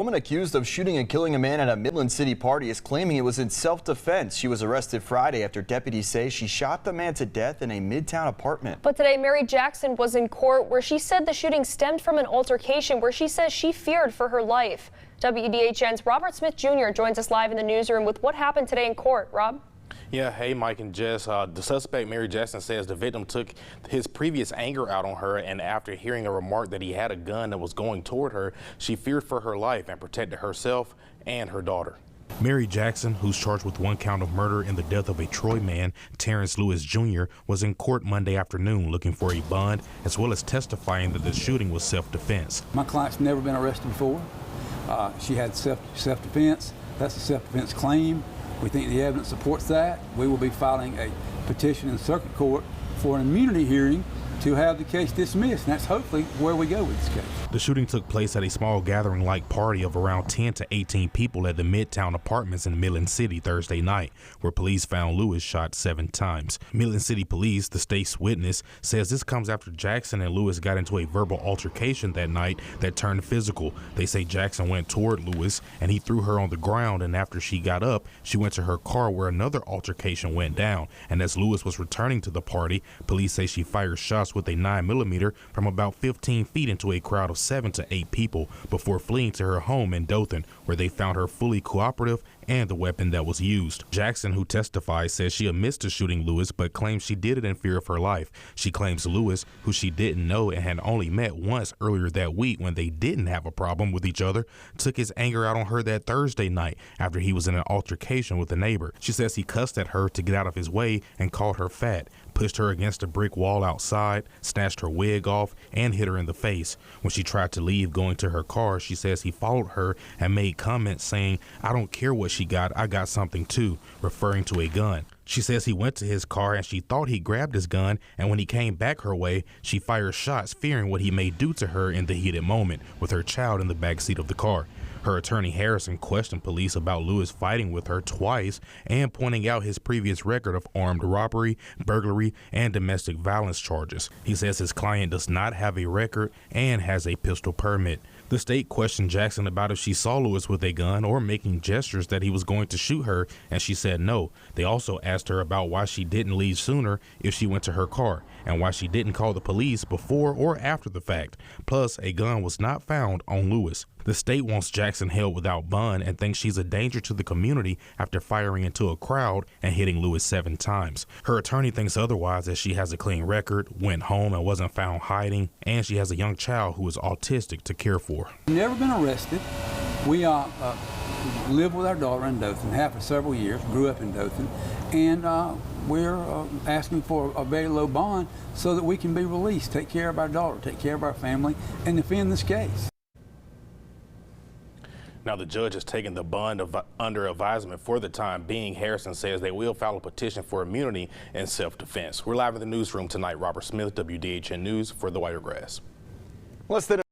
Woman accused of shooting and killing a man at a Midland City party is claiming it was in self-defense. She was arrested Friday after deputies say she shot the man to death in a Midtown apartment. But today, Mary Jackson was in court where she said the shooting stemmed from an altercation where she says she feared for her life. WDHN's Robert Smith Jr. joins us live in the newsroom with what happened today in court. Rob? Yeah, hey, Mike and Jess. The suspect, Mary Jackson, says the victim took his previous anger out on her, and after hearing a remark that he had a gun that was going toward her, she feared for her life and protected herself and her daughter. Mary Jackson, who's charged with one count of murder in the death of a Troy man, Terrence Lewis Jr., was in court Monday afternoon looking for a bond, as well as testifying that the shooting was self-defense. My client's never been arrested before. She had self-defense. That's a self-defense claim. We think the evidence supports that. We will be filing a petition in circuit court for an immunity hearing to have the case dismissed, and that's hopefully where we go with this case. The shooting took place at a small gathering-like party of around 10 to 18 people at the Midtown Apartments in Midland City Thursday night, where police found Lewis shot 7 times. Midland City Police, the state's witness, says this comes after Jackson and Lewis got into a verbal altercation that night that turned physical. They say Jackson went toward Lewis and he threw her on the ground, and after she got up, she went to her car where another altercation went down. And as Lewis was returning to the party, police say she fired shots with a 9mm from about 15 feet into a crowd of 7 to 8 people before fleeing to her home in Dothan, where they found her fully cooperative and the weapon that was used. Jackson, who testified, says she admits to shooting Lewis but claims she did it in fear of her life. She claims Lewis, who she didn't know and had only met once earlier that week when they didn't have a problem with each other, took his anger out on her that Thursday night after he was in an altercation with a neighbor. She says he cussed at her to get out of his way and called her fat, pushed her against a brick wall outside, snatched her wig off, and hit her in the face. When she tried to leave going to her car, she says he followed her and made comments saying, "I don't care what she got, I got something too," referring to a gun. She says he went to his car and she thought he grabbed his gun, and when he came back her way, she fired shots fearing what he may do to her in the heated moment with her child in the backseat of the car. Her attorney Harrison questioned police about Lewis fighting with her twice and pointing out his previous record of armed robbery, burglary, and domestic violence charges. He says his client does not have a record and has a pistol permit. The state questioned Jackson about if she saw Lewis with a gun or making gestures that he was going to shoot her, and she said no. They also asked her about why she didn't leave sooner if she went to her car, and why she didn't call the police before or after the fact. Plus, a gun was not found on Lewis. The state wants Jackson held without bond and thinks she's a danger to the community after firing into a crowd and hitting Lewis 7 times. Her attorney thinks otherwise, as she has a clean record, went home and wasn't found hiding, and she has a young child who is autistic to care for. Never been arrested. We live with our daughter in Dothan, have for several years, grew up in Dothan, and we're asking for a very low bond so that we can be released, take care of our daughter, take care of our family, and defend this case. Now, the judge has taken the bond under advisement for the time being. Harrison says they will file a petition for immunity and self-defense. We're live in the newsroom tonight. Robert Smith, WDHN News for the Wiregrass. Less than